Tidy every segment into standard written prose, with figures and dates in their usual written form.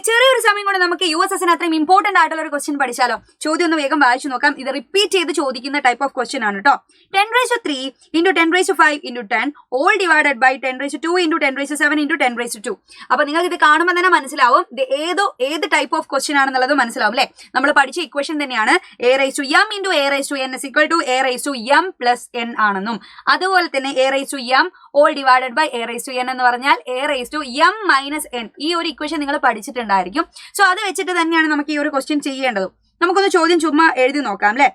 ചെറിയൊരു സമയം കൊണ്ട് നമുക്ക് USSന് അത്രയും ഇമ്പോർട്ടന്റ് ആയിട്ടുള്ള ഒരു ക്വസ്റ്റ്യൻ പഠിച്ചാലോ? ചോദ്യം ഒന്ന് വേഗം വായിച്ചു നോക്കാം. ഇത് റിപ്പീറ്റ് ചെയ്ത് ചോദിക്കുന്ന ടൈപ്പ് ഓഫ് ക്വസ്റ്റ്യൻ ആണ് കേട്ടോ. 10⁻³ into 10⁻5 into 10 all divided by 10⁻2 into 10⁻7 into 10⁻2. അപ്പൊ നിങ്ങൾക്ക് ഇത് കാണുമ്പോൾ തന്നെ മനസ്സിലാവും ഇത് ഏത് ടൈപ്പ് ഓഫ് ക്വസ്റ്റ്യൻ ആണെന്നുള്ളത് മനസ്സിലാവും അല്ലെ? നമ്മൾ പഠിച്ച ഇക്വേഷൻ തന്നെയാണ് a⁻m into a⁻n is equal to a⁻m plus n ആണെന്നും അതുപോലെ തന്നെ a⁻m all divided by a⁻n എന്ന് പറഞ്ഞാൽ a⁻m minus n. ഈ ഒരു ഇക്വേഷൻ നിങ്ങൾ പഠിച്ചിട്ടുണ്ടായിരിക്കും. സോ അത് വെച്ചിട്ട് തന്നെയാണ് നമുക്ക് ഈ ഒരു ക്വസ്റ്റ്യൻ ചെയ്യേണ്ടത്. നമുക്കൊന്ന് ചോദ്യം ചുമ്മാ എഴുതി നോക്കാം അല്ലെ?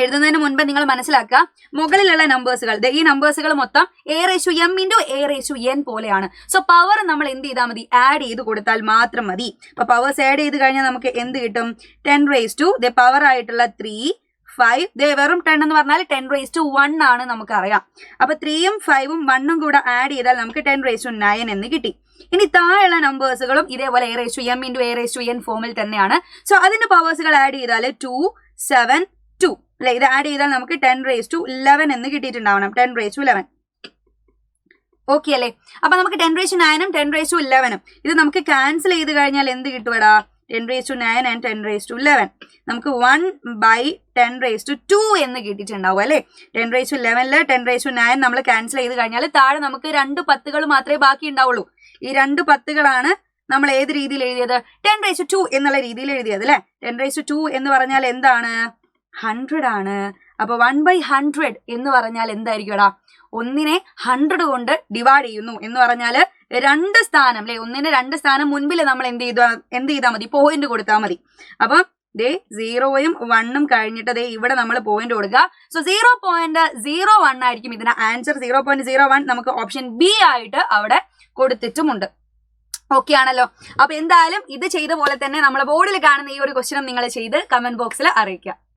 എഴുതുന്നതിന് മുൻപ് നിങ്ങൾ മനസ്സിലാക്കുക മുകളിലുള്ള നമ്പേഴ്സുകൾ ഈ നമ്പേഴ്സുകൾ മൊത്തം a⁻m into a⁻n പോലെയാണ്. സോ പവർ നമ്മൾ എന്ത് ചെയ്താൽ മതി? ആഡ് ചെയ്ത് കൊടുത്താൽ മാത്രം മതി. അപ്പൊ പവേഴ്സ് ആഡ് ചെയ്ത് കഴിഞ്ഞാൽ നമുക്ക് എന്ത് കിട്ടും? 10⁻² പവർ ആയിട്ടുള്ള 3 5 വെറും 10 എന്ന് പറഞ്ഞാൽ 10⁻1 ആണ് നമുക്കറിയാം. അപ്പൊ 3ഉം 5ഉം 1ഉം കൂടെ ആഡ് ചെയ്താൽ നമുക്ക് 10⁻9 എന്ന് കിട്ടി. ഇനി താഴെയുള്ള നമ്പേഴ്സുകളും ഇതേപോലെ a⁻m into a⁻n ഫോമിൽ തന്നെയാണ്. സോ അതിന്റെ പവേഴ്സുകൾ ആഡ് ചെയ്താൽ 2 7 2 അല്ലെ? ഇത് ആഡ് ചെയ്താൽ നമുക്ക് 10⁻11 എന്ന് കിട്ടിയിട്ടുണ്ടാവണം. 10⁻11 ഓക്കെ അല്ലേ? അപ്പൊ നമുക്ക് 10⁻9ഉം 10⁻11ഉം ഇത് നമുക്ക് ക്യാൻസൽ ചെയ്ത് കഴിഞ്ഞാൽ എന്ത് കിട്ടുവടാ? 10⁻9 and 10⁻11 നമുക്ക് 1/10⁻2 എന്ന് കിട്ടിയിട്ടുണ്ടാവും അല്ലെ? 10⁻11 10⁻9 നമ്മൾ ക്യാൻസൽ ചെയ്ത് കഴിഞ്ഞാൽ താഴെ നമുക്ക് 2 10കൾ മാത്രമേ ബാക്കി ഉണ്ടാവുള്ളൂ. ഈ 2 10കളാണ് നമ്മൾ ഏത് രീതിയിൽ എഴുതിയത്? 10⁻2 എന്നുള്ള രീതിയിൽ എഴുതിയത് അല്ലെ? 10⁻2 എന്ന് പറഞ്ഞാൽ എന്താണ്? 100 ആണ്. അപ്പൊ 1/100 എന്ന് പറഞ്ഞാൽ എന്തായിരിക്കും? ഒന്നിനെ 100 കൊണ്ട് ഡിവൈഡ് ചെയ്യുന്നു എന്ന് പറഞ്ഞാല് 2 സ്ഥാനം അല്ലെ? ഒന്നിന് 2 സ്ഥാനം മുൻപിൽ നമ്മൾ എന്ത് ചെയ്താൽ മതി? പോയിന്റ് കൊടുത്താൽ മതി. അപ്പം 0ഉം 1ഉം കഴിഞ്ഞിട്ട് ഇവിടെ നമ്മൾ പോയിന്റ് കൊടുക്കുക. സോ 0.01 ആയിരിക്കും ഇതിന് ആൻസർ. 0.01 നമുക്ക് ഓപ്ഷൻ ബി ആയിട്ട് അവിടെ കൊടുത്തിട്ടുമുണ്ട്. ഓക്കെ ആണല്ലോ? അപ്പൊ എന്തായാലും ഇത് ചെയ്ത പോലെ തന്നെ നമ്മളെ ബോർഡിൽ കാണുന്ന ഈ ഒരു ക്വസ്റ്റ്യനും നിങ്ങൾ ചെയ്ത് കമന്റ് ബോക്സിൽ അറിയിക്കുക.